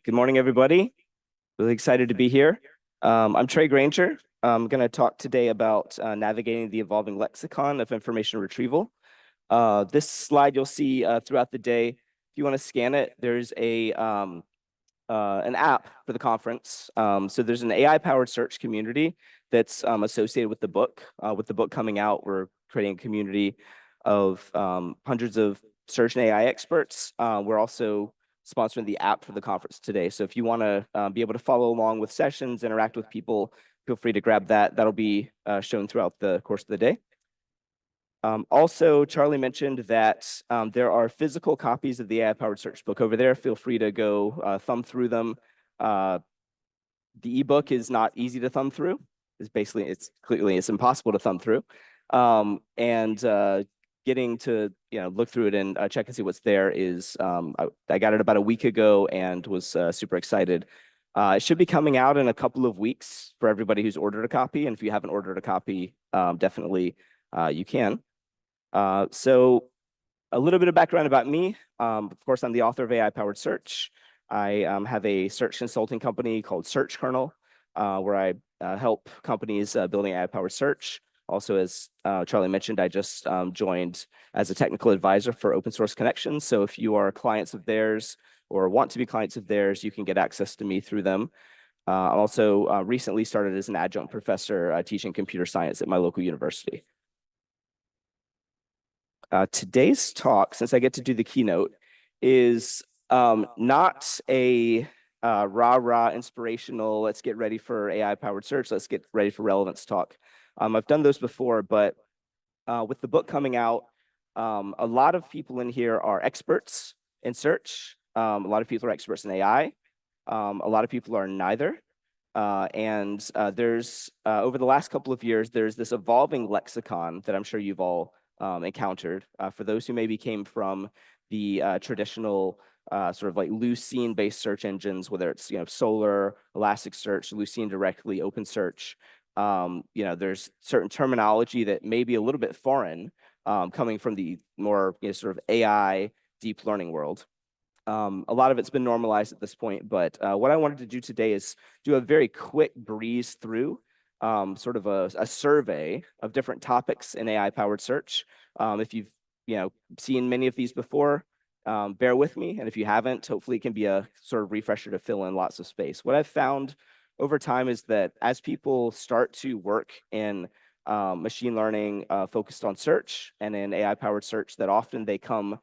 Good morning, everybody. Really excited to be here. I'm Trey Grainger. I'm going to talk today about navigating the evolving lexicon of information retrieval. This slide you'll see throughout the day. If you want to scan it, there's an app for the conference. So there's an AI-powered search community that's associated with the book. With the book coming out, we're creating a community of hundreds of search and AI experts. We're also sponsoring the app for the conference today. So if you want to be able to follow along with sessions, interact with people, feel free to grab that. That'll be shown throughout the course of the day. Also, Charlie mentioned that there are physical copies of the AI-powered search book over there. Feel free to go thumb through them. The ebook is not easy to thumb through. It's impossible to thumb through. Getting to look through it and check and see what's there is I got it about a week ago and was super excited. It should be coming out in a couple of weeks for everybody who's ordered a copy. And if you haven't ordered a copy, definitely you can. So a little bit of background about me. Of course, I'm the author of AI-powered search. I have a search consulting company called Search Kernel, where I help companies building AI-powered search. Also, as Charlie mentioned, I just joined as a technical advisor for Open Source Connections. So if you are clients of theirs or want to be clients of theirs, you can get access to me through them. I also recently started as an adjunct professor teaching computer science at my local university. Today's talk, since I get to do the keynote, is not a rah-rah inspirational, let's get ready for AI-powered search, let's get ready for relevance talk. I've done those before, but with the book coming out, a lot of people in here are experts in search. A lot of people are experts in AI. A lot of people are neither. There's, over the last couple of years, there's this evolving lexicon that I'm sure you've all encountered. For those who maybe came from the traditional sort of like Lucene-based search engines, whether it's Solr, Elasticsearch, Lucene directly, OpenSearch. There's certain terminology that may be a little bit foreign coming from the more sort of AI deep learning world. A lot of it's been normalized at this point, but what I wanted to do today is do a very quick breeze through sort of a survey of different topics in AI-powered search. If you've seen many of these before, bear with me, and if you haven't, hopefully it can be a sort of refresher to fill in lots of space. What I've found over time is that as people start to work in machine learning focused on search and in AI-powered search, that often they come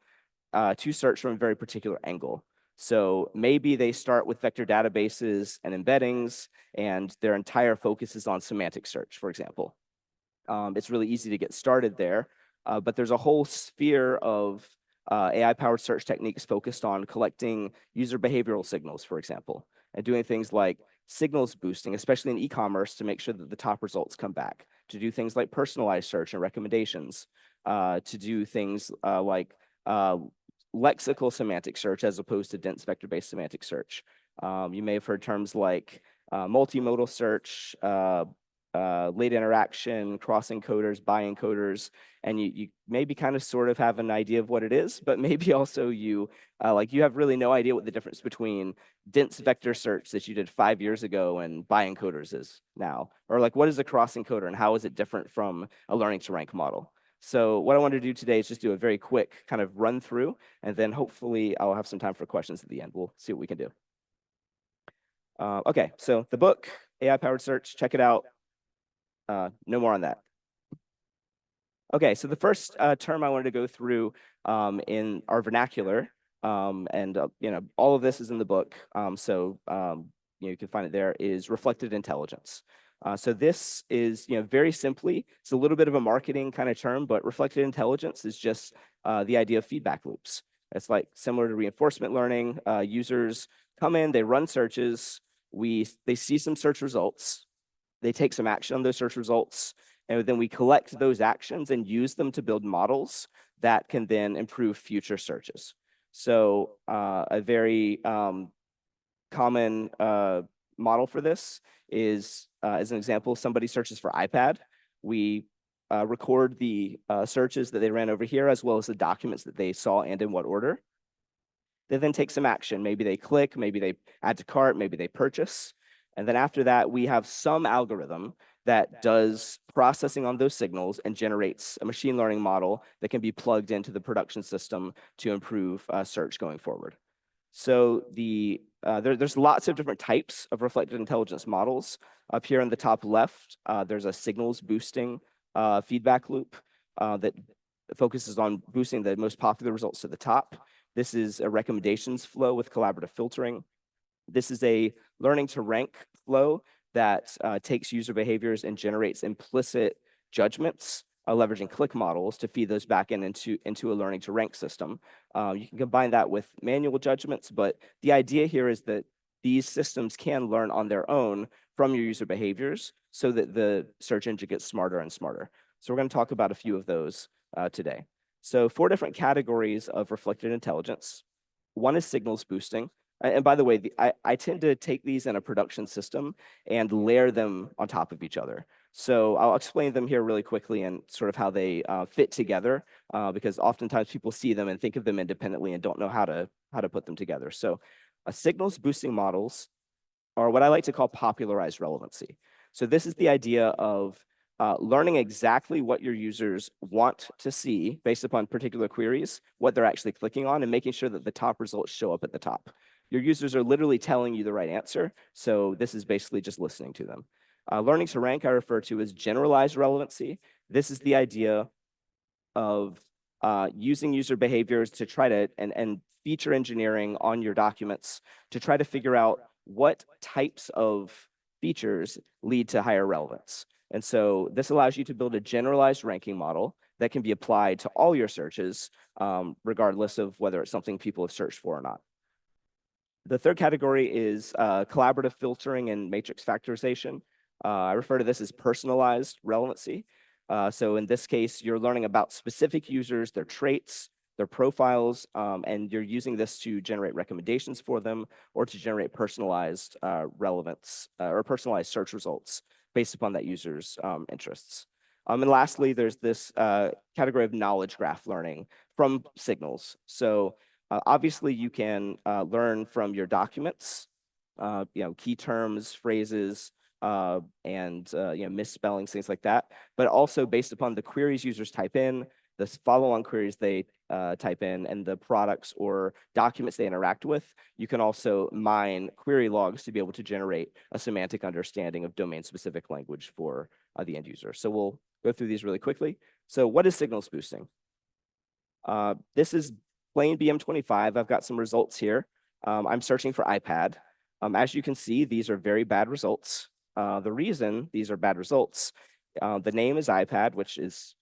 to search from a very particular angle. So maybe they start with vector databases and embeddings, and their entire focus is on semantic search, for example. It's really easy to get started there, but there's a whole sphere of AI-powered search techniques focused on collecting user behavioral signals, for example, and doing things like signals boosting, especially in e-commerce, to make sure that the top results come back, to do things like personalized search and recommendations, to do things like lexical semantic search as opposed to dense vector-based semantic search. You may have heard terms like multimodal search, late interaction, cross-encoders, bi encoders, and you maybe kind of sort of have an idea of what it is, but maybe also you have really no idea what the difference between dense vector search that you did 5 years ago and bi encoders is now, or like what is a cross-encoder and how is it different from a learning to rank model. So what I want to do today is just do a very quick kind of run through, and then hopefully I'll have some time for questions at the end. We'll see what we can do. Okay, so the book, AI-powered search, check it out. No more on that. Okay, so the first term I wanted to go through in our vernacular, and all of this is in the book, so you can find it there, is reflected intelligence. So this is, very simply, it's a little bit of a marketing kind of term, but reflected intelligence is just the idea of feedback loops. It's like similar to reinforcement learning. Users come in, they run searches, they see some search results, they take some action on those search results, and then we collect those actions and use them to build models that can then improve future searches. So a very common model for this is, as an example, somebody searches for iPad. We record the searches that they ran over here, as well as the documents that they saw and in what order. They then take some action. Maybe they click, maybe they add to cart, maybe they purchase. And then after that, we have some algorithm that does processing on those signals and generates a machine learning model that can be plugged into the production system to improve search going forward. So there's lots of different types of reflected intelligence models. Up here in the top left, there's a signals boosting feedback loop that focuses on boosting the most popular results to the top. This is a recommendations flow with collaborative filtering. This is a learning to rank flow that takes user behaviors and generates implicit judgments, leveraging click models to feed those back into a learning to rank system. You can combine that with manual judgments, but the idea here is that these systems can learn on their own from your user behaviors so that the search engine gets smarter and smarter. So we're going to talk about a few of those today. So 4 different categories of reflected intelligence. One is signals boosting. And by the way, I tend to take these in a production system and layer them on top of each other. So I'll explain them here really quickly and sort of how they fit together, because oftentimes people see them and think of them independently and don't know how to put them together. So signals boosting models are what I like to call popularized relevancy. So this is the idea of learning exactly what your users want to see based upon particular queries, what they're actually clicking on, and making sure that the top results show up at the top. Your users are literally telling you the right answer, so this is basically just listening to them. Learning to rank I refer to as generalized relevancy. This is the idea of using user behaviors to try to, and feature engineering on your documents to try to figure out what types of features lead to higher relevance. And so this allows you to build a generalized ranking model that can be applied to all your searches, regardless of whether it's something people have searched for or not. The third category is collaborative filtering and matrix factorization. I refer to this as personalized relevancy. So in this case, you're learning about specific users, their traits, their profiles, and you're using this to generate recommendations for them or to generate personalized relevance or personalized search results based upon that user's interests. And lastly, there's this category of knowledge graph learning from signals. So obviously, you can learn from your documents, key terms, phrases, and misspellings, things like that. But also based upon the queries users type in, the follow-on queries they type in, and the products or documents they interact with, you can also mine query logs to be able to generate a semantic understanding of domain-specific language for the end user. So we'll go through these really quickly. So what is signals boosting? This is plain BM25. I've got some results here. I'm searching for iPad. As you can see, these are very bad results. The reason these are bad results, the name is iPad, which is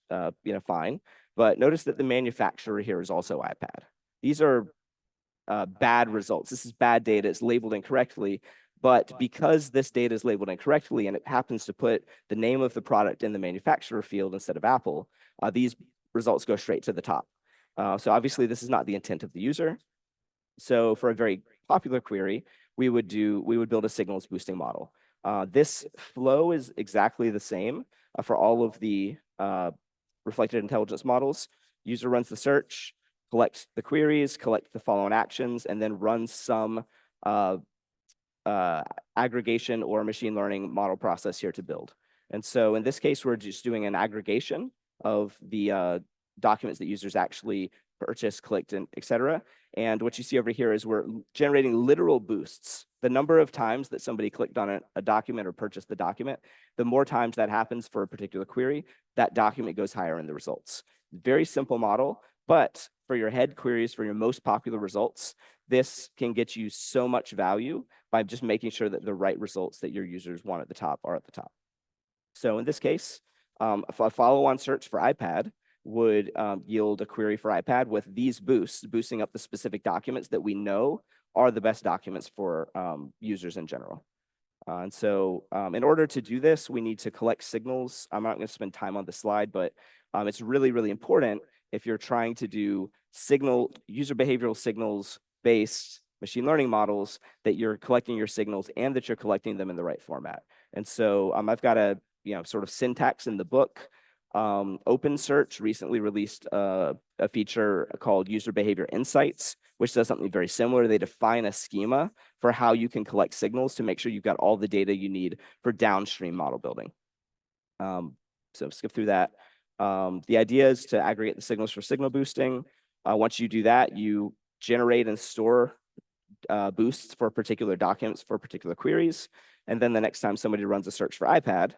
fine, but notice that the manufacturer here is also iPad. These are bad results. This is bad data. It's labeled incorrectly, but because this data is labeled incorrectly and it happens to put the name of the product in the manufacturer field instead of Apple, these results go straight to the top. So obviously, this is not the intent of the user. So for a very popular query, we would build a signals boosting model. This flow is exactly the same for all of the reflected intelligence models. User runs the search, collects the queries, collects the follow-on actions, and then runs some aggregation or machine learning model process here to build. And so in this case, we're just doing an aggregation of the documents that users actually purchased, clicked, and et cetera. And what you see over here is we're generating literal boosts. The number of times that somebody clicked on a document or purchased the document, the more times that happens for a particular query, that document goes higher in the results. Very simple model, but for your head queries, for your most popular results, this can get you so much value by just making sure that the right results that your users want at the top are at the top. So in this case, a follow-on search for iPad would yield a query for iPad with these boosts, boosting up the specific documents that we know are the best documents for users in general. And so in order to do this, we need to collect signals. I'm not going to spend time on the slide, but it's really, really important if you're trying to do user behavioral signals-based machine learning models that you're collecting your signals and that you're collecting them in the right format. And so I've got a sort of syntax in the book OpenSearch recently released a feature called User Behavior Insights, which does something very similar. They define a schema for how you can collect signals to make sure you've got all the data you need for downstream model building. So skip through that. The idea is to aggregate the signals for signal boosting. Once you do that, you generate and store boosts for particular documents for particular queries. And then the next time somebody runs a search for iPad,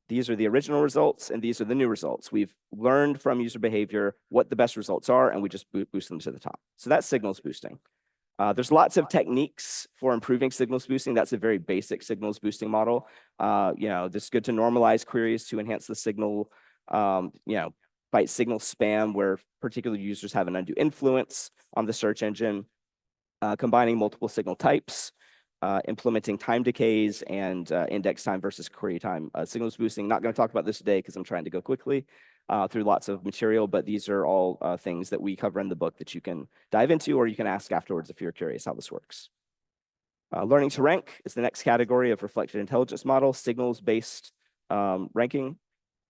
these are the original results, and these are the new results. We've learned from user behavior what the best results are, and we just boost them to the top. So that's signals boosting. There's lots of techniques for improving signals boosting. That's a very basic signals boosting model. It's good to normalize queries to enhance the signal, fight signal spam where particular users have an undue influence on the search engine, combining multiple signal types, implementing time decays and index time versus query time. Signals boosting, not going to talk about this today because I'm trying to go quickly through lots of material, but these are all things that we cover in the book that you can dive into, or you can ask afterwards if you're curious how this works. Learning to rank is the next category of reflected intelligence model, signals-based ranking.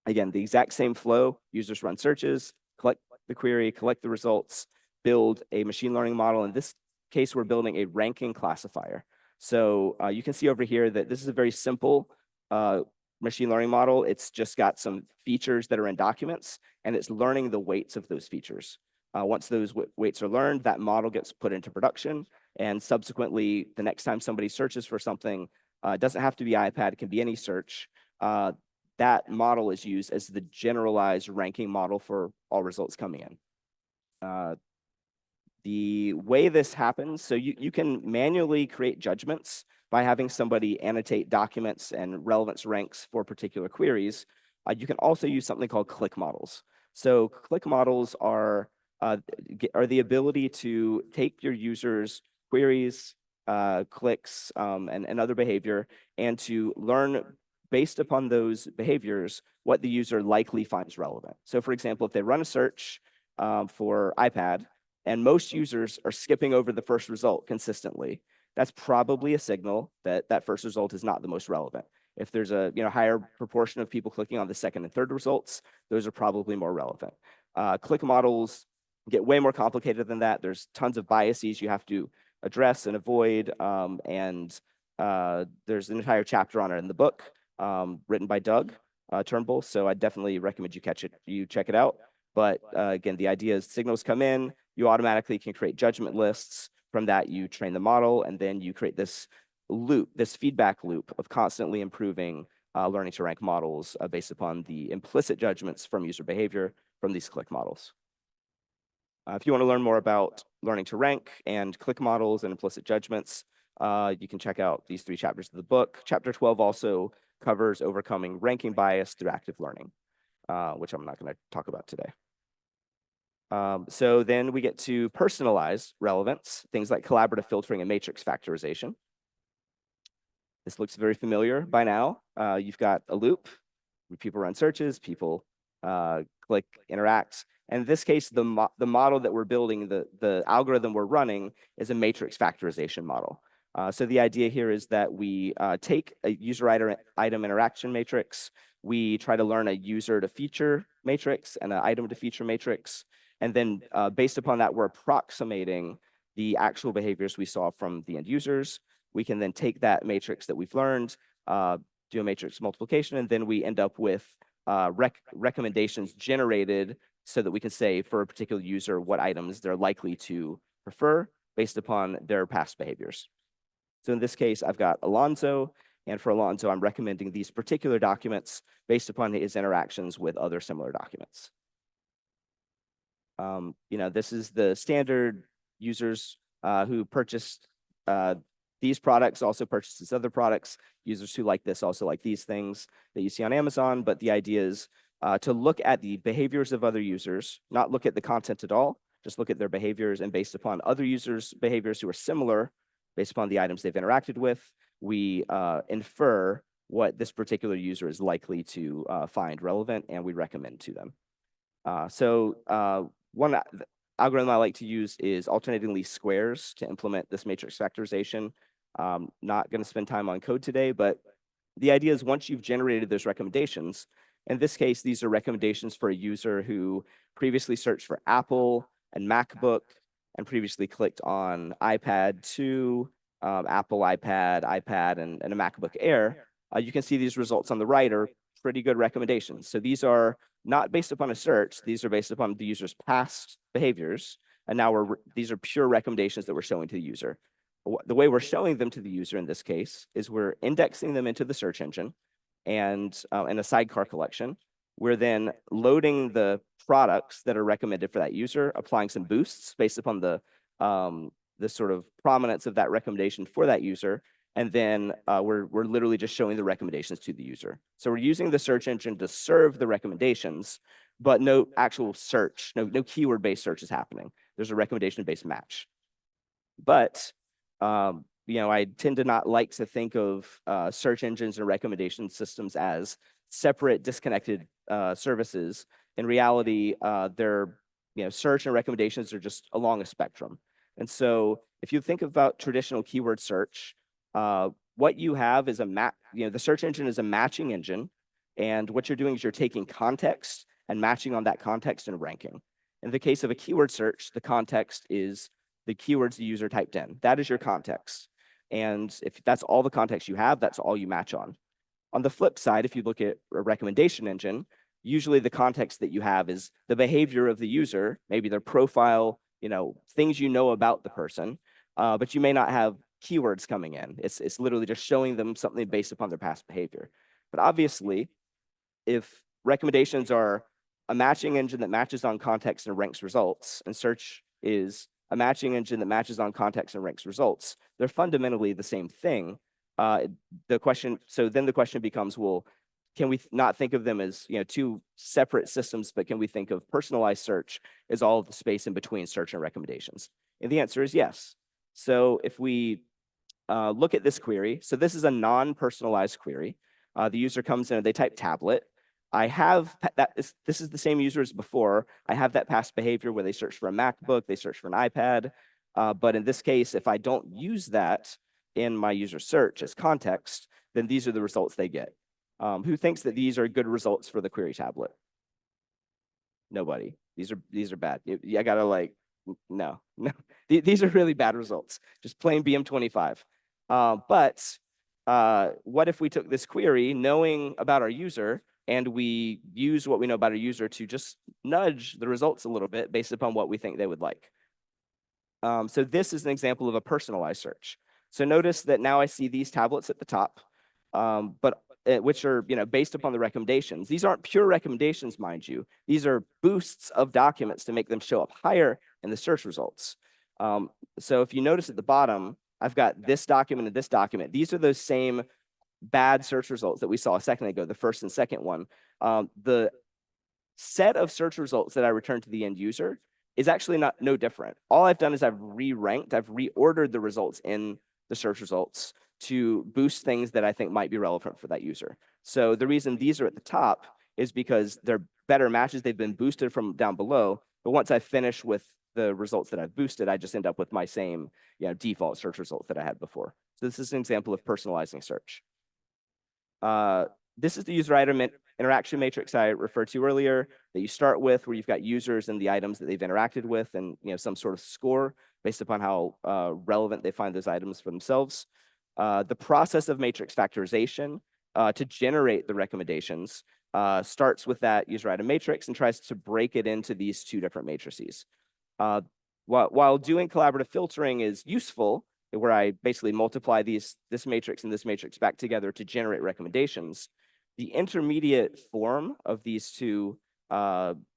Again, the exact same flow. Users run searches, collect the query, collect the results, build a machine learning model. In this case, we're building a ranking classifier. So you can see over here that this is a very simple machine learning model. It's just got some features that are in documents, and it's learning the weights of those features. Once those weights are learned, that model gets put into production, and subsequently, the next time somebody searches for something, it doesn't have to be iPad, it can be any search. That model is used as the generalized ranking model for all results coming in. The way this happens, so you can manually create judgments by having somebody annotate documents and relevance ranks for particular queries. You can also use something called click models. So click models are the ability to take your users' queries, clicks, and other behavior, and to learn based upon those behaviors what the user likely finds relevant. So for example, if they run a search for iPad, and most users are skipping over the first result consistently, that's probably a signal that that first result is not the most relevant. If there's a higher proportion of people clicking on the second and third results, those are probably more relevant. Click models get way more complicated than that. There's tons of biases you have to address and avoid, and there's an entire chapter on it in the book written by Doug Turnbull. So I definitely recommend you check it out. But again, the idea is signals come in, you automatically can create judgment lists. From that, you train the model, and then you create this loop, this feedback loop of constantly improving learning to rank models based upon the implicit judgments from user behavior from these click models. If you want to learn more about learning to rank and click models and implicit judgments, you can check out these 3 chapters of the book. Chapter 12 also covers overcoming ranking bias through active learning, which I'm not going to talk about today. So then we get to personalized relevance, things like collaborative filtering and matrix factorization. This looks very familiar by now. You've got a loop, people run searches, people click, interact. And in this case, the model that we're building, the algorithm we're running is a matrix factorization model. So the idea here is that we take a user item interaction matrix, we try to learn a user to feature matrix and an item to feature matrix. And then based upon that, we're approximating the actual behaviors we saw from the end users. We can then take that matrix that we've learned, do a matrix multiplication, and then we end up with recommendations generated so that we can say for a particular user what items they're likely to prefer based upon their past behaviors. So in this case, I've got Alonso, and for Alonso, I'm recommending these particular documents based upon his interactions with other similar documents. This is the standard users who purchased these products, also purchased these other products. Users who like this also like these things that you see on Amazon. But the idea is to look at the behaviors of other users, not look at the content at all, just look at their behaviors, and based upon other users' behaviors who are similar, based upon the items they've interacted with, we infer what this particular user is likely to find relevant, and we recommend to them. One algorithm I like to use is alternating least squares to implement this matrix factorization. Not going to spend time on code today, but The idea is once you've generated those recommendations, in this case, these are recommendations for a user who previously searched for Apple and MacBook and previously clicked on iPad 2, Apple iPad, and a MacBook Air. You can see these results on the right are pretty good recommendations. So these are not based upon a search. These are based upon the user's past behaviors. And now these are pure recommendations that we're showing to the user. The way we're showing them to the user in this case is we're indexing them into the search engine and in a sidecar collection. We're then loading the products that are recommended for that user, applying some boosts based upon the sort of prominence of that recommendation for that user. And then we're literally just showing the recommendations to the user. So we're using the search engine to serve the recommendations, but no actual search, no keyword-based search is happening. There's a recommendation-based match. But I tend to not like to think of search engines and recommendation systems as separate, disconnected services. In reality, search and recommendations are just along a spectrum. And so if you think about traditional keyword search, what you have is the search engine is a matching engine. And what you're doing is you're taking context and matching on that context and ranking. In the case of a keyword search, the context is the keywords the user typed in. That is your context. And if that's all the context you have, that's all you match on. On the flip side, if you look at a recommendation engine, usually the context that you have is the behavior of the user, maybe their profile, things you know about the person, but you may not have keywords coming in. It's literally just showing them something based upon their past behavior. But obviously, if recommendations are a matching engine that matches on context and ranks results, and search is a matching engine that matches on context and ranks results, they're fundamentally the same thing. Then the question becomes, well, can we not think of them as two separate systems, but can we think of personalized search as all of the space in between search and recommendations? And the answer is yes. So if we look at this query, so this is a non-personalized query. The user comes in and they type tablet. I have this is the same user as before. I have that past behavior where they search for a MacBook, they search for an iPad. But in this case, if I don't use that in my user search as context, then these are the results they get. Who thinks that these are good results for the query tablet? Nobody. These are bad. I gotta no. These are really bad results. Just plain BM25. But what if we took this query, knowing about our user, and we use what we know about our user to just nudge the results a little bit based upon what we think they would like? So this is an example of a personalized search. So notice that now I see these tablets at the top, which are based upon the recommendations. These aren't pure recommendations, mind you. These are boosts of documents to make them show up higher in the search results. So if you notice at the bottom, I've got this document and this document. These are those same bad search results that we saw a second ago, the first and second one. The set of search results that I return to the end user is actually no different. All I've done is I've re-ranked, I've reordered the results in the search results to boost things that I think might be relevant for that user. So the reason these are at the top is because they're better matches. They've been boosted from down below. But once I finish with the results that I've boosted, I just end up with my same default search results that I had before. So this is an example of personalizing search. This is the user item interaction matrix I referred to earlier that you start with, where you've got users and the items that they've interacted with, and some sort of score based upon how relevant they find those items for themselves. The process of matrix factorization to generate the recommendations starts with that user item matrix and tries to break it into these two different matrices. While doing collaborative filtering is useful, where I basically multiply this matrix and this matrix back together to generate recommendations, the intermediate form of these two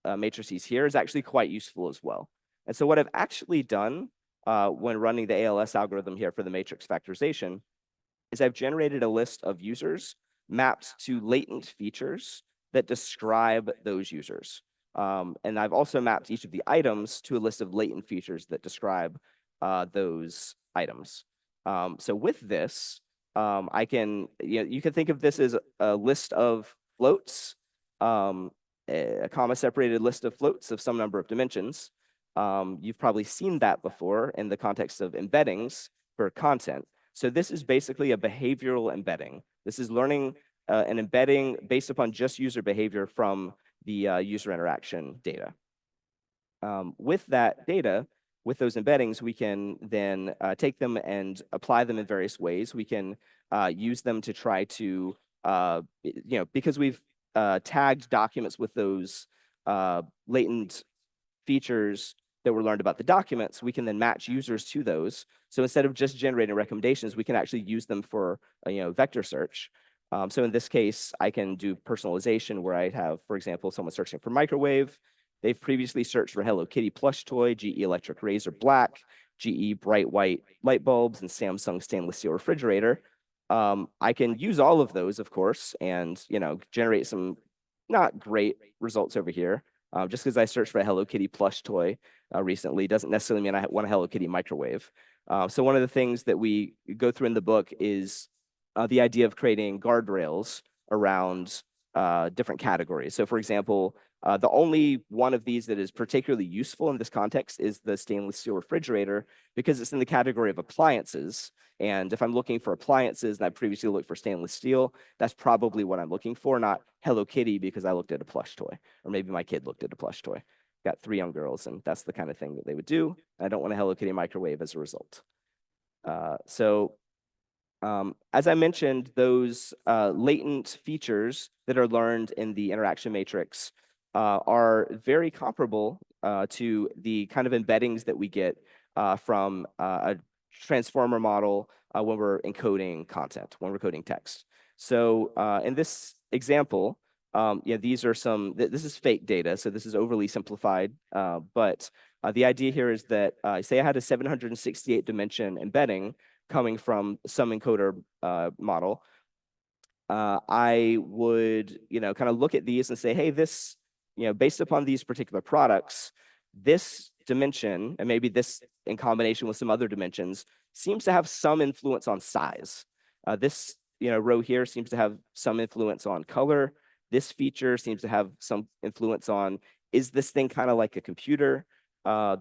matrices here is actually quite useful as well. And so what I've actually done when running the ALS algorithm here for the matrix factorization is I've generated a list of users mapped to latent features that describe those users. And I've also mapped each of the items to a list of latent features that describe those items. So with this, I can, you can think of this as a list of floats, a comma-separated list of floats of some number of dimensions. You've probably seen that before in the context of embeddings for content. So this is basically a behavioral embedding. This is learning and embedding based upon just user behavior from the user interaction data. With that data, with those embeddings, we can then take them and apply them in various ways. We can use them to try to, because we've tagged documents with those latent features that were learned about the documents, we can then match users to those. So instead of just generating recommendations, we can actually use them for vector search. So in this case, I can do personalization where I have, for example, someone searching for microwave. They've previously searched for Hello Kitty plush toy, GE electric razor black, GE bright white light bulbs, and Samsung stainless steel refrigerator. I can use all of those, of course, and generate some not great results over here. Just because I searched for a Hello Kitty plush toy recently doesn't necessarily mean I want a Hello Kitty microwave. So one of the things that we go through in the book is the idea of creating guardrails around different categories. So for example, the only one of these that is particularly useful in this context is the stainless steel refrigerator because it's in the category of appliances. And if I'm looking for appliances and I previously looked for stainless steel, that's probably what I'm looking for, not Hello Kitty because I looked at a plush toy, or maybe my kid looked at a plush toy. Got 3 young girls, and that's the kind of thing that they would do. I don't want a Hello Kitty microwave as a result. As I mentioned, those latent features that are learned in the interaction matrix are very comparable to the kind of embeddings that we get from a transformer model when we're encoding content, when we're coding text. So in this example, these are this is fake data, so this is overly simplified, but the idea here is that, say I had a 768 dimension embedding coming from some encoder model, I would, kind of look at these and say, hey, this, based upon these particular products, this dimension, and maybe this in combination with some other dimensions, seems to have some influence on size. This, row here seems to have some influence on color. This feature seems to have some influence on, is this thing kind of like a computer?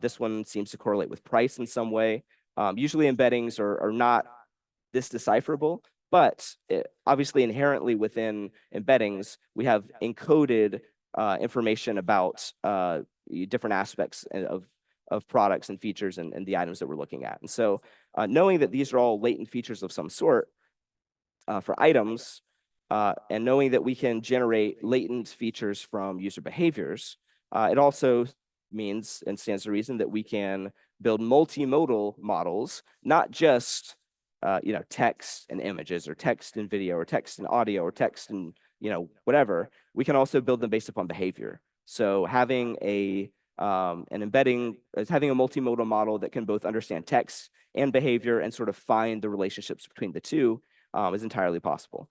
This one seems to correlate with price in some way. Usually embeddings are not this decipherable, but obviously inherently within embeddings, we have encoded information about different aspects of products and features and the items that we're looking at. And so knowing that these are all latent features of some sort for items, and knowing that we can generate latent features from user behaviors, it also means and stands to reason that we can build multimodal models, not just text and images, or text and video, or text and audio, or text and whatever. We can also build them based upon behavior. So having an embedding is having a multimodal model that can both understand text and behavior and sort of find the relationships between the two is entirely possible.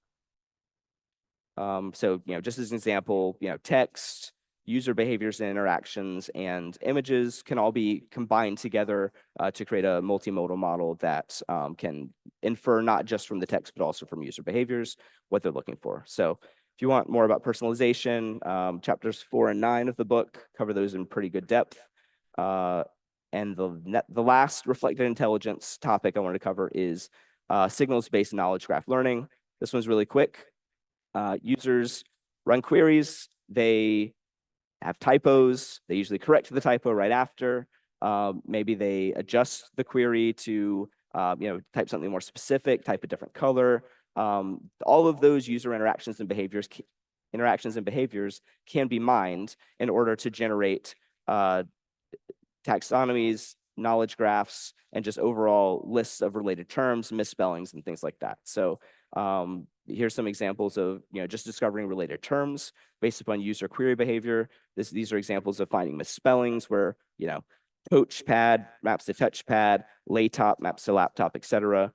So just as an example, text, user behaviors and interactions, and images can all be combined together to create a multimodal model that can infer not just from the text, but also from user behaviors, what they're looking for. So if you want more about personalization, chapters 4 and 9 of the book cover those in pretty good depth. And the last reflected intelligence topic I wanted to cover is signals-based knowledge graph learning. This one's really quick. Users run queries. They have typos. They usually correct the typo right after. Maybe they adjust the query to type something more specific, type a different color. All of those user interactions and behaviors can be mined in order to generate taxonomies, knowledge graphs, and just overall lists of related terms, misspellings, and things like that. So here's some examples of just discovering related terms based upon user query behavior. These are examples of finding misspellings where coach pad maps to touchpad, laytop maps to laptop, etc.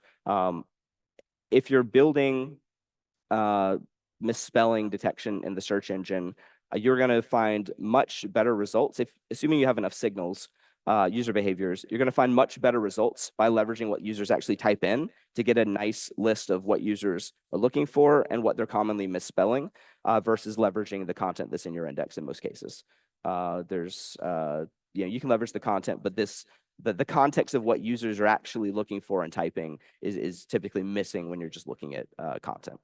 If you're building misspelling detection in the search engine, you're going to find much better results assuming you have enough signals. User behaviors, you're going to find much better results by leveraging what users actually type in to get a nice list of what users are looking for and what they're commonly misspelling versus leveraging the content that's in your index in most cases. You can leverage the content, but the context of what users are actually looking for and typing is typically missing when you're just looking at content.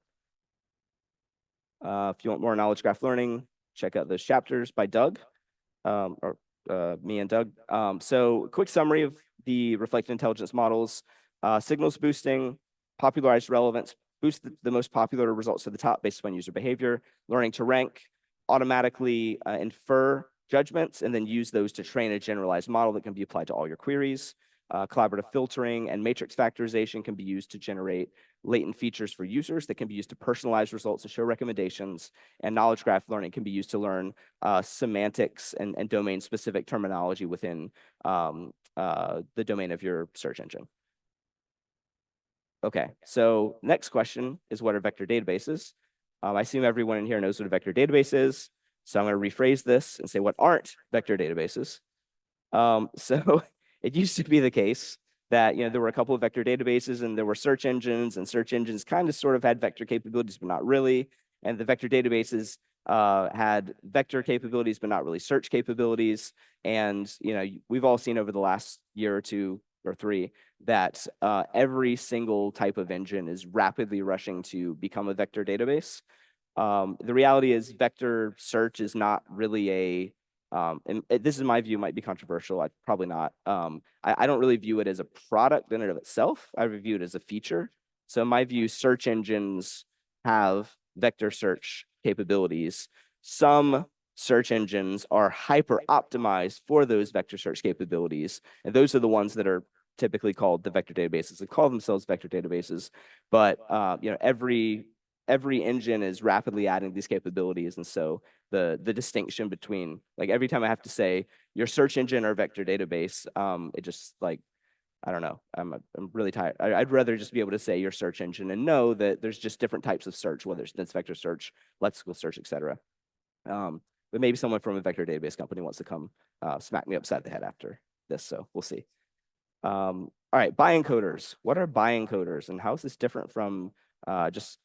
If you want more knowledge graph learning, check out those chapters by Doug, or me and Doug. So quick summary of the reflected intelligence models. Signals boosting, popularized relevance, boost the most popular results to the top based on user behavior. Learning to rank, automatically infer judgments and then use those to train a generalized model that can be applied to all your queries. Collaborative filtering and matrix factorization can be used to generate latent features for users that can be used to personalize results and show recommendations. And knowledge graph learning can be used to learn semantics and domain-specific terminology within the domain of your search engine. Okay, so next question is, what are vector databases? I assume everyone in here knows what a vector database is, so I'm going to rephrase this and say what aren't vector databases. So it used to be the case that there were a couple of vector databases and there were search engines, and search engines kind of sort of had vector capabilities, but not really. And the vector databases had vector capabilities, but not really search capabilities. And we've all seen over the last year or two or three that every single type of engine is rapidly rushing to become a vector database. The reality is vector search is not really a and this is my view, might be controversial. Probably not. I don't really view it as a product in and of itself. I view it as a feature. So in my view, search engines have vector search capabilities. Some search engines are hyper optimized for those vector search capabilities. And those are the ones that are typically called the vector databases. They call themselves vector databases, but every engine is rapidly adding these capabilities. And so the distinction between, like, every time I have to say your search engine or vector database, it just, like, I don't know. I'm really tired. I'd rather just be able to say your search engine and know that there's just different types of search, whether it's dense vector search, lexical search, etc. But maybe someone from a vector database company wants to come smack me upside the head after this, so we'll see. All right, Buy Encoders. What are Buy Encoders, and how is this different from just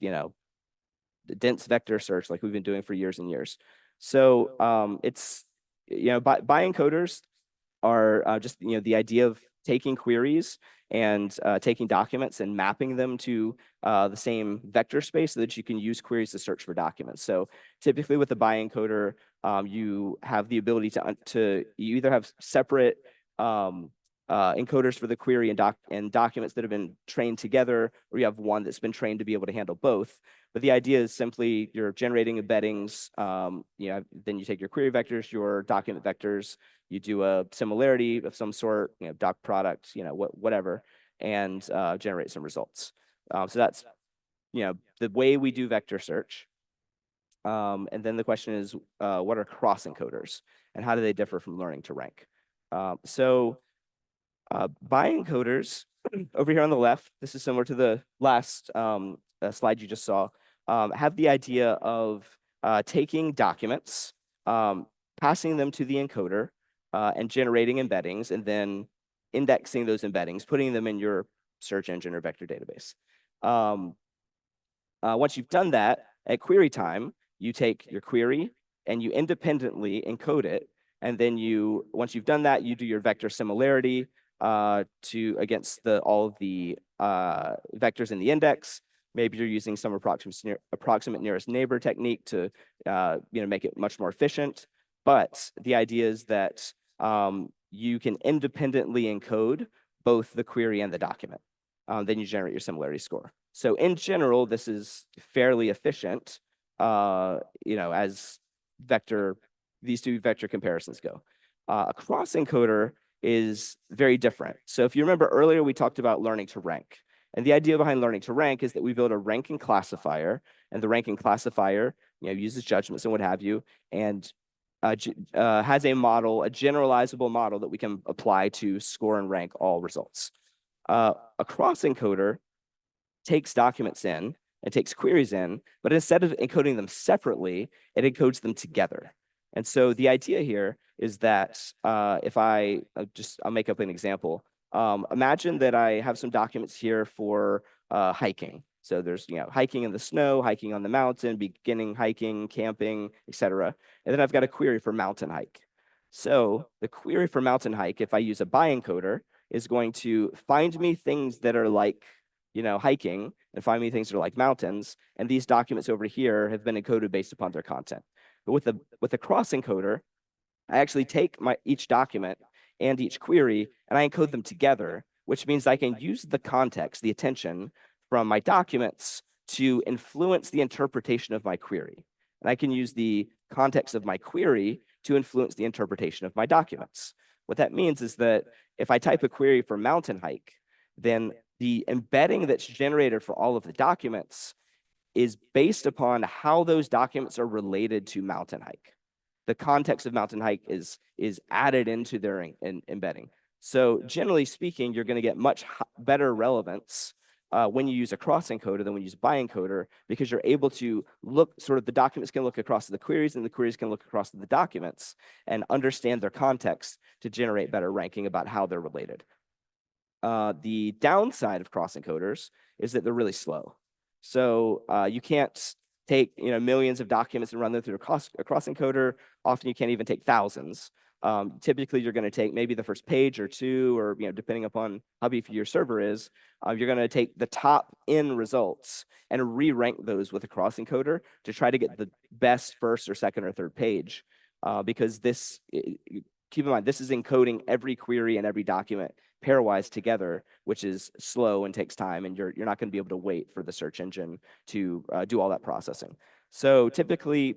dense vector search like we've been doing for years and years? So it's Buy Encoders are just the idea of taking queries and taking documents and mapping them to the same vector space so that you can use queries to search for documents. So typically with the Buy Encoder, you have the ability to you either have separate encoders for the query and documents that have been trained together, or you have one that's been trained to be able to handle both. But the idea is simply you're generating embeddings. Then you take your query vectors, your document vectors, you do a similarity of some sort, doc product, whatever, and generate some results. So that's the way we do vector search. And then the question is, what are cross-encoders, and how do they differ from learning to rank? Buy encoders over here on the left, this is similar to the last slide you just saw, have the idea of taking documents, passing them to the encoder, and generating embeddings, and then indexing those embeddings, putting them in your search engine or vector database. Once you've done that, at query time, you take your query and you independently encode it. And then once you've done that, you do your vector similarity against all of the vectors in the index. Maybe you're using some approximate nearest neighbor technique to make it much more efficient. But the idea is that you can independently encode both the query and the document. Then you generate your similarity score. So in general, this is fairly efficient, as these two vector comparisons go. A cross-encoder is very different. So if you remember earlier, we talked about learning to rank. And the idea behind learning to rank is that we build a ranking classifier, and the ranking classifier uses judgments and what have you, and has a model, a generalizable model that we can apply to score and rank all results. A cross-encoder takes documents in and takes queries in, but instead of encoding them separately, it encodes them together. And so the idea here is that if I'll make up an example. Imagine that I have some documents here for hiking. So there's hiking in the snow, hiking on the mountain, beginning hiking, camping, etc. And then I've got a query for mountain hike. So the query for mountain hike, if I use a Buy encoder, is going to find me things that are like hiking and find me things that are like mountains. And these documents over here have been encoded based upon their content. But with a cross-encoder, I actually take each document and each query and I encode them together, which means I can use the context, the attention from my documents to influence the interpretation of my query. And I can use the context of my query to influence the interpretation of my documents. What that means is that if I type a query for mountain hike, then the embedding that's generated for all of the documents is based upon how those documents are related to mountain hike. The context of mountain hike is added into their embedding. So generally speaking, you're going to get much better relevance when you use a cross-encoder than when you use a bi-encoder, because you're able to look, sort of the documents can look across the queries and the queries can look across the documents and understand their context to generate better ranking about how they're related. The downside of cross-encoders is that they're really slow. So you can't take millions of documents and run them through a cross-encoder. Often you can't even take thousands. Typically, you're going to take maybe the first page or two, or depending upon how big your server is, you're going to take the top N results and re-rank those with a cross-encoder to try to get the best first or second or third page. Because this, keep in mind, this is encoding every query and every document pairwise together, which is slow and takes time, and you're not going to be able to wait for the search engine to do all that processing. So typically,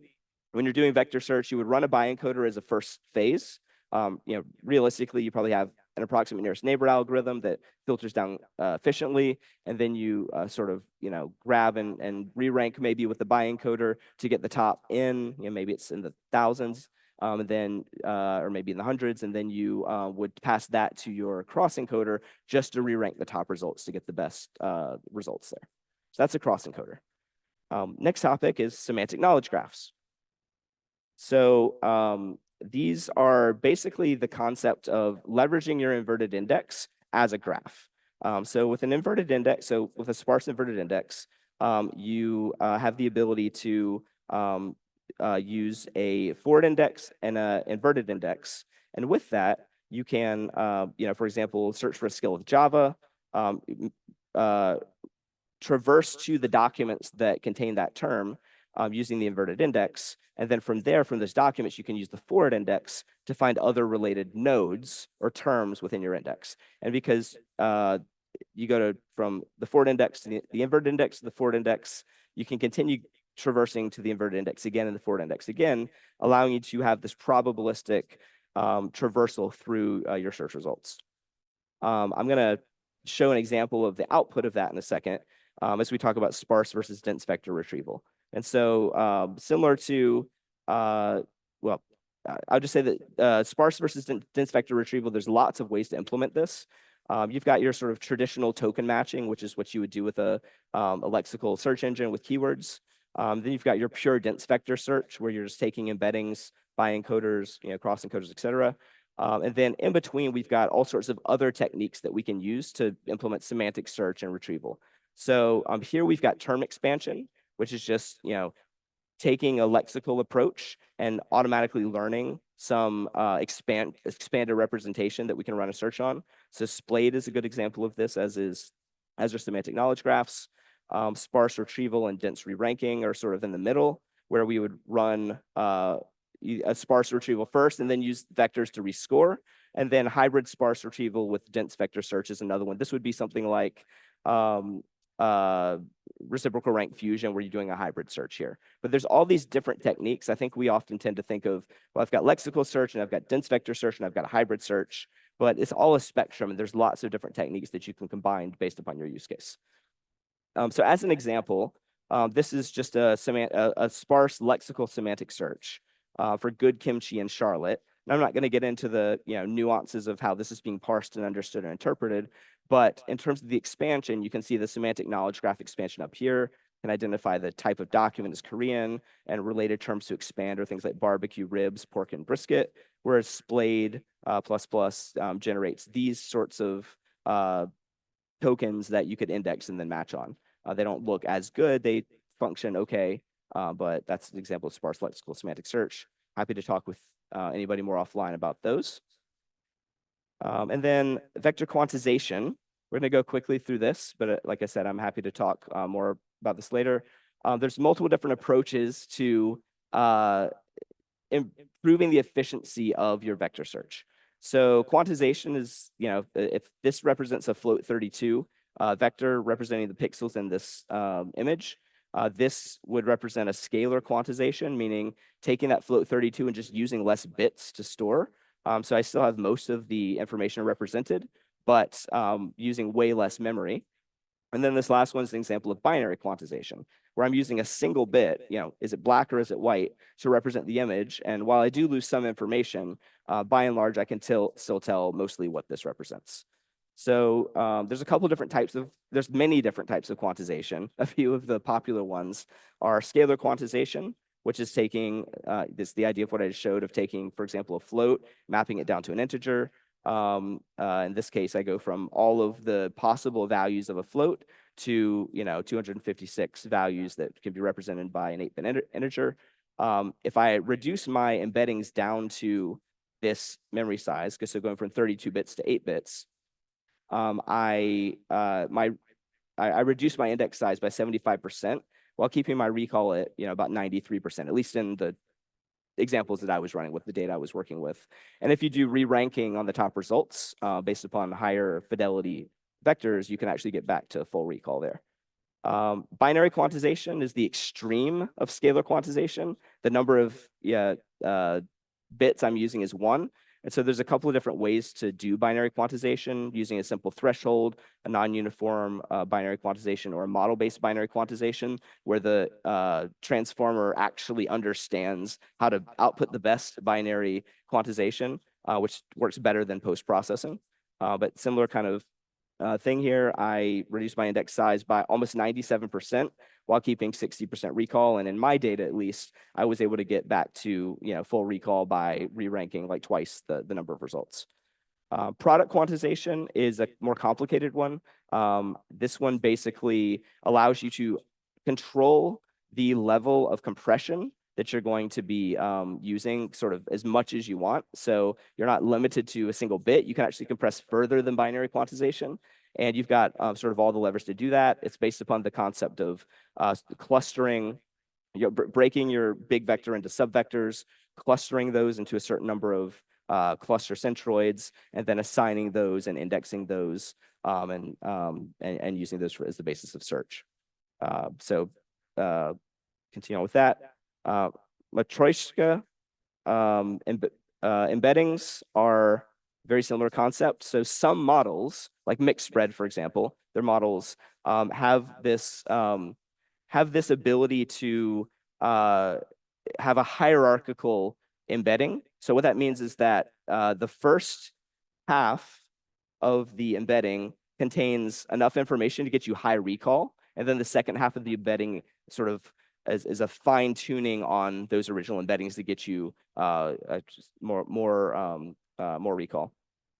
when you're doing vector search, you would run a bi-encoder as a first phase. Realistically, you probably have an approximate nearest neighbor algorithm that filters down efficiently, and then you sort of grab and re-rank maybe with the bi-encoder to get the top N. Maybe it's in the thousands. And then, or maybe in the hundreds, and then you would pass that to your cross-encoder just to re-rank the top results to get the best results there. So that's a cross-encoder. Next topic is semantic knowledge graphs. So these are basically the concept of leveraging your inverted index as a graph. So with an inverted index, so with a sparse inverted index, you have the ability to use a forward index and an inverted index. And with that, you can, for example, search for a skill of Java, traverse to the documents that contain that term using the inverted index. And then from there, from those documents, you can use the forward index to find other related nodes or terms within your index. And because you go from the forward index to the inverted index to the forward index, you can continue traversing to the inverted index again and the forward index again, allowing you to have this probabilistic traversal through your search results. I'm going to show an example of the output of that in a second as we talk about sparse versus dense vector retrieval. And so similar to, I'll just say that sparse versus dense vector retrieval, there's lots of ways to implement this. You've got your sort of traditional token matching, which is what you would do with a lexical search engine with keywords. Then you've got your pure dense vector search, where you're just taking embeddings, bi encoders, cross encoders, et cetera. And then in between, we've got all sorts of other techniques that we can use to implement semantic search and retrieval. So here we've got term expansion, which is just taking a lexical approach and automatically learning some expanded representation that we can run a search on. So Splade is a good example of this, as are semantic knowledge graphs. Sparse retrieval and dense re-ranking are sort of in the middle, where we would run a sparse retrieval first and then use vectors to rescore. And then hybrid sparse retrieval with dense vector search is another one. This would be something like reciprocal rank fusion, where you're doing a hybrid search here. But there's all these different techniques. I think we often tend to think of, well, I've got lexical search and I've got dense vector search and I've got a hybrid search, but it's all a spectrum, and there's lots of different techniques that you can combine based upon your use case. So as an example, this is just a sparse lexical semantic search for good kimchi in Charlotte. And I'm not going to get into the nuances of how this is being parsed and understood and interpreted, but in terms of the expansion, you can see the semantic knowledge graph expansion up here. Can identify the type of document as Korean, and related terms to expand are things like barbecue, ribs, pork, and brisket, whereas Splade generates these sorts of tokens that you could index and then match on. They don't look as good. They function okay, but that's an example of sparse lexical semantic search. Happy to talk with anybody more offline about those. And then vector quantization We're going to go quickly through this, but like I said, I'm happy to talk more about this later. There's multiple different approaches to improving the efficiency of your vector search. So quantization is, if this represents a float 32 vector representing the pixels in this image, this would represent a scalar quantization, meaning taking that float 32 and just using less bits to store. So I still have most of the information represented, but using way less memory. And then this last one is an example of binary quantization, where I'm using a single bit, is it black or is it white, to represent the image. And while I do lose some information, by and large, I can still tell mostly what this represents. So there's many different types of quantization. A few of the popular ones are scalar quantization, which is taking the idea of what I just showed of taking, for example, a float, mapping it down to an integer. In this case, I go from all of the possible values of a float to 256 values that can be represented by an 8-bit integer. If I reduce my embeddings down to this memory size, so going from 32 bits to 8 bits, I reduce my index size by 75% while keeping my recall at about 93%, at least in the examples that I was running with the data I was working with. And if you do re-ranking on the top results based upon higher fidelity vectors, you can actually get back to full recall there. Binary quantization is the extreme of scalar quantization. The number of bits I'm using is 1. And so there's a couple of different ways to do binary quantization using a simple threshold, a non-uniform binary quantization, or a model-based binary quantization, where the transformer actually understands how to output the best binary quantization, which works better than post-processing. But similar kind of thing here, I reduced my index size by almost 97% while keeping 60% recall. And in my data, at least, I was able to get back to full recall by re-ranking like twice the number of results. Product quantization is a more complicated one. This one basically allows you to control the level of compression that you're going to be using sort of as much as you want. So you're not limited to a single bit. You can actually compress further than binary quantization. And you've got sort of all the levers to do that. It's based upon the concept of clustering, breaking your big vector into subvectors, clustering those into a certain number of cluster centroids, and then assigning those and indexing those and using those as the basis of search. So continue on with that. Matryoshka embeddings are very similar concept. So some models, like mixed spread, for example, their models have this ability to have a hierarchical embedding. So what that means is that the first half of the embedding contains enough information to get you high recall, and then the second half of the embedding sort of is a fine tuning on those original embeddings to get you more recall.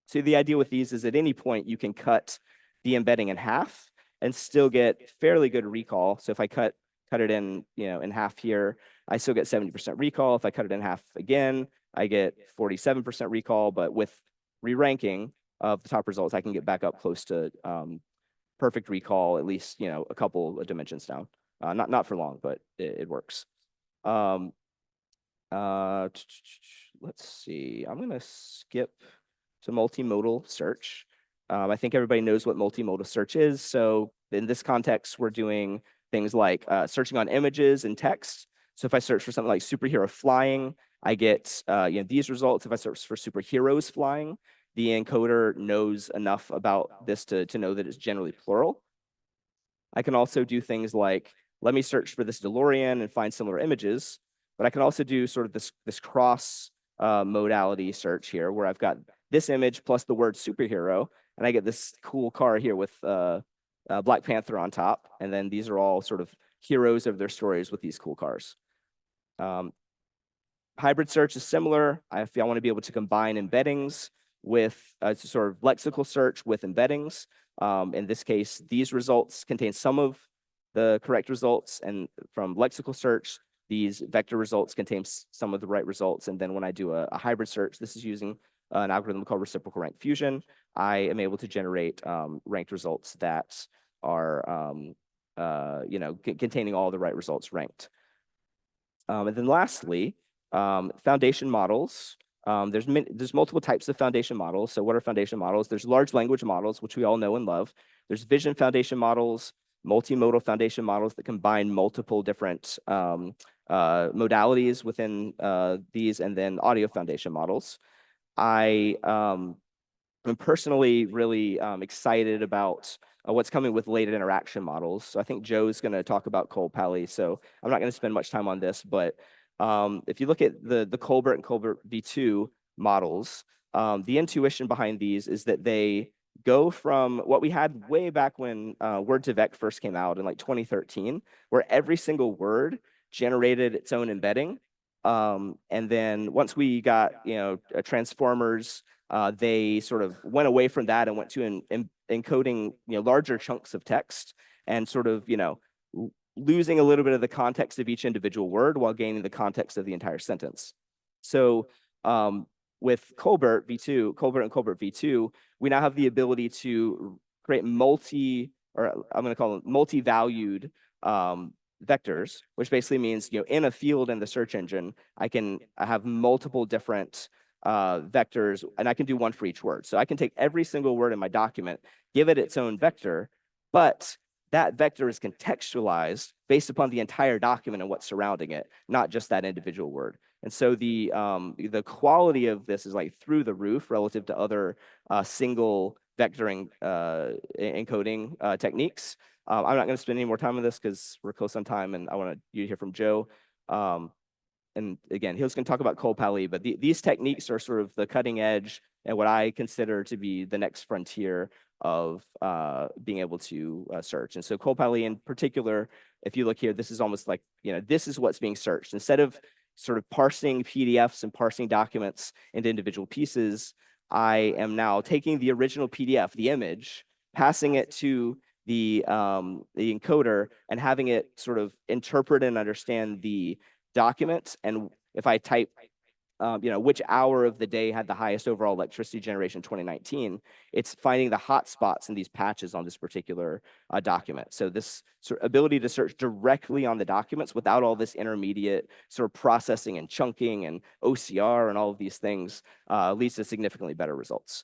So the idea with these is at any point you can cut the embedding in half and still get fairly good recall. So if I cut it in in half here, I still get 70% recall. If I cut it in half again, I get 47% recall. But with re-ranking of the top results, I can get back up close to perfect recall, at least a couple of dimensions down. Not for long, but it works. Let's see. I'm gonna skip to multimodal search. I think everybody knows what multimodal search is. So in this context, we're doing things like searching on images and text. So if I search for something like superhero flying, I get these results. If I search for superheroes flying, the encoder knows enough about this to know that it's generally plural. I can also do things like, let me search for this DeLorean and find similar images. But I can also do sort of this cross modality search here, where I've got this image plus the word superhero, and I get this cool car here with Black Panther on top. And then these are all sort of heroes of their stories with these cool cars. Hybrid search is similar. If I want to be able to combine embeddings with sort of lexical search with embeddings. In this case, these results contain some of the correct results, and from lexical search, these vector results contain some of the right results. And then when I do a hybrid search, this is using an algorithm called reciprocal rank fusion, I am able to generate ranked results that are containing all the right results ranked. And then lastly, foundation models. There's multiple types of foundation models. So what are foundation models? There's large language models, which we all know and love. There's vision foundation models, multimodal foundation models that combine multiple different modalities within these, and then audio foundation models. I'm personally really excited about what's coming with latent interaction models. So I think Joe's going to talk about Cole-Pally, so I'm not going to spend much time on this, but if you look at the Colbert and Colbert v2 models, the intuition behind these is that they go from what we had way back when Word2Vec first came out in like 2013, where every single word generated its own embedding. And then once we got transformers, they sort of went away from that and went to encoding larger chunks of text and sort of losing a little bit of the context of each individual word while gaining the context of the entire sentence. So with Colbert and Colbert v2, we now have the ability to create I'm going to call them multi-valued vectors, which basically means in a field in the search engine, I have multiple different vectors, and I can do one for each word. So I can take every single word in my document, give it its own vector, but that vector is contextualized based upon the entire document and what's surrounding it, not just that individual word. And so the quality of this is like through the roof relative to other single vectoring encoding techniques. I'm not going to spend any more time on this because we're close on time, and I want you to hear from Joe. And again, he was going to talk about Cole-Pally, but these techniques are sort of the cutting edge and what I consider to be the next frontier of being able to search. And so Cole-Pally in particular, if you look here, this is almost like, this is what's being searched. Instead of sort of parsing PDFs and parsing documents into individual pieces, I am now taking the original PDF, the image, passing it to the encoder and having it sort of interpret and understand the document. And if I type, which hour of the day had the highest overall electricity generation 2019, it's finding the hot spots in these patches on this particular document. So this sort of ability to search directly on the documents without all this intermediate sort of processing and chunking and OCR and all of these things leads to significantly better results.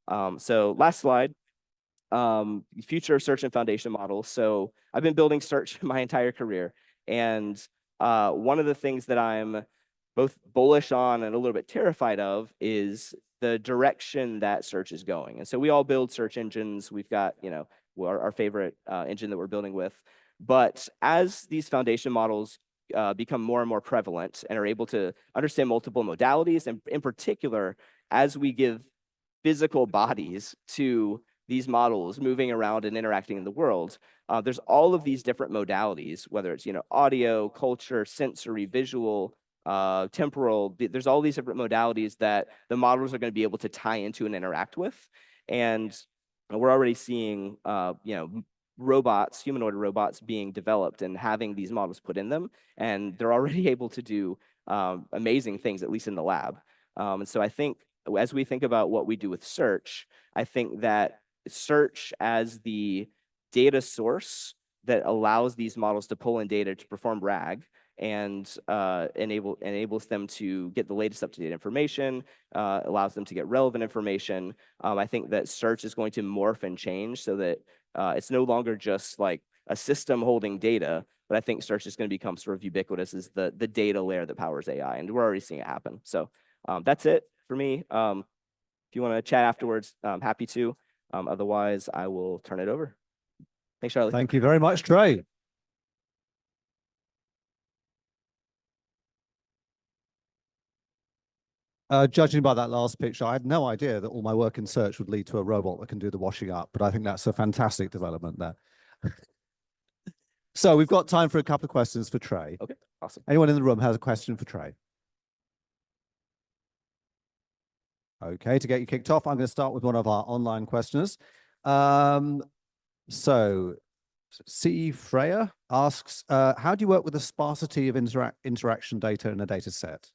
So last slide. Future of search and foundation models. So I've been building search my entire career, and one of the things that I'm both bullish on and a little bit terrified of is the direction that search is going. And so we all build search engines. We've got, our favorite engine that we're building with. But as these foundation models become more and more prevalent and are able to understand multiple modalities, and in particular, as we give physical bodies to these models moving around and interacting in the world, there's all of these different modalities, whether it's audio, culture, sensory, visual, temporal. There's all these different modalities that the models are going to be able to tie into and interact with. And we're already seeing humanoid robots being developed and having these models put in them, and they're already able to do amazing things, at least in the lab. And so I think as we think about what we do with search, I think that search as the data source that allows these models to pull in data to perform RAG and enables them to get the latest up-to-date information, allows them to get relevant information. I think that search is going to morph and change so that it's no longer just like a system holding data, but I think search is going to become sort of ubiquitous as the data layer that powers AI, and we're already seeing it happen. So that's it for me. If you want to chat afterwards, I'm happy to. Otherwise, I will turn it over. Thanks, Charlie. Thank you very much, Trey. Judging by that last picture, I had no idea that all my work in search would lead to a robot that can do the washing up, but I think that's a fantastic development there. So we've got time for a couple of questions for Trey. Okay, awesome. Anyone in the room has a question for Trey? Okay, to get you kicked off, I'm going to start with one of our online questioners. So C. Freya asks, how do you work with the sparsity of interaction data in a data set?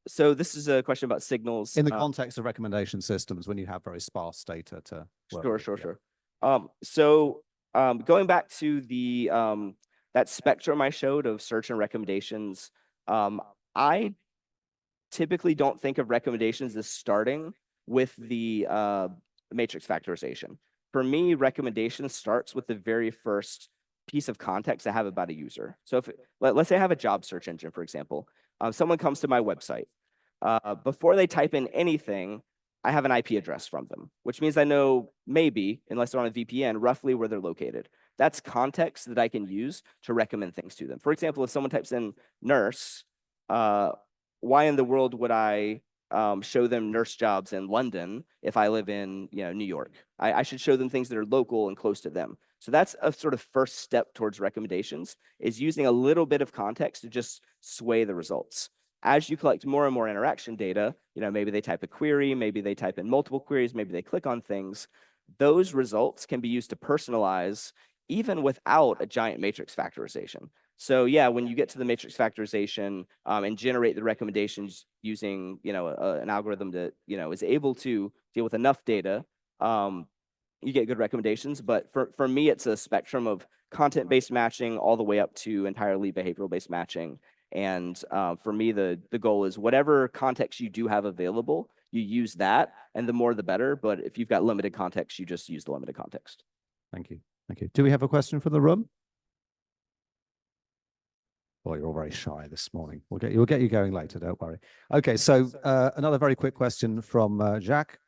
So this is a question about signals. In the context of recommendation systems, when you have very sparse data to work with. Sure. So going back to the that spectrum I showed of search and recommendations, I typically don't think of recommendations as starting with the matrix factorization. For me, recommendation starts with the very first piece of context I have about a user. So if let's say I have a job search engine, for example, someone comes to my website. Before they type in anything, I have an IP address from them, which means I know maybe, unless they're on a VPN, roughly where they're located. That's context that I can use to recommend things to them. For example, if someone types in nurse, why in the world would I show them nurse jobs in London if I live in New York? I should show them things that are local and close to them. So that's a sort of first step towards recommendations, is using a little bit of context to just sway the results. As you collect more and more interaction data, maybe they type a query, maybe they type in multiple queries, maybe they click on things. Those results can be used to personalize even without a giant matrix factorization. So yeah, when you get to the matrix factorization and generate the recommendations using an algorithm that is able to deal with enough data, you get good recommendations. But for me, it's a spectrum of content-based matching all the way up to entirely behavioral-based matching. And for me, the goal is whatever context you do have available, you use that, and the more the better. But if you've got limited context, you just use the limited context. Thank you. Thank you. Do we have a question from the room? Well, you're all very shy this morning. We'll get you going later, don't worry. Okay, so another very quick question from Jack.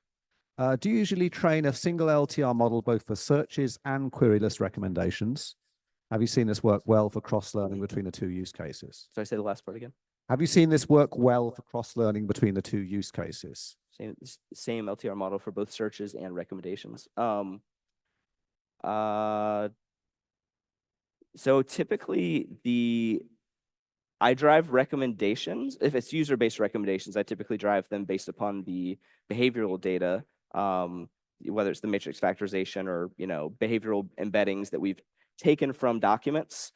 Do you usually train a single LTR model both for searches and queryless recommendations? Have you seen this work well for cross-learning between the two use cases? So I say the last part again. Have you seen this work well for cross-learning between the two use cases? Same LTR model for both searches and recommendations. So typically I drive recommendations. If it's user-based recommendations, I typically drive them based upon the behavioral data, whether it's the matrix factorization or behavioral embeddings that we've taken from documents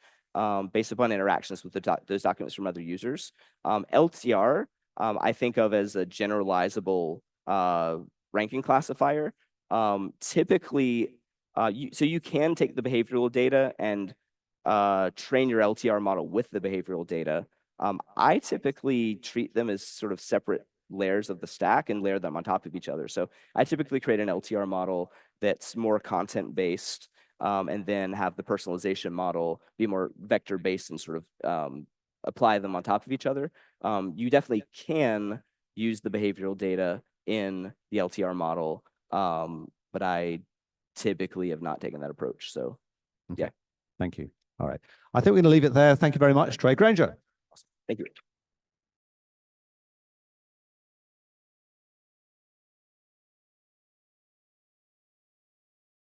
based upon interactions with those documents from other users. LTR, I think of as a generalizable ranking classifier. Typically, so you can take the behavioral data and train your LTR model with the behavioral data. I typically treat them as sort of separate layers of the stack and layer them on top of each other. So I typically create an LTR model that's more content-based and then have the personalization model be more vector-based and sort of apply them on top of each other. You definitely can use the behavioral data in the LTR model, but I typically have not taken that approach. So, okay. Yeah. Thank you. All right. I think we're going to leave it there. Thank you very much, Trey Grainger. Thank you.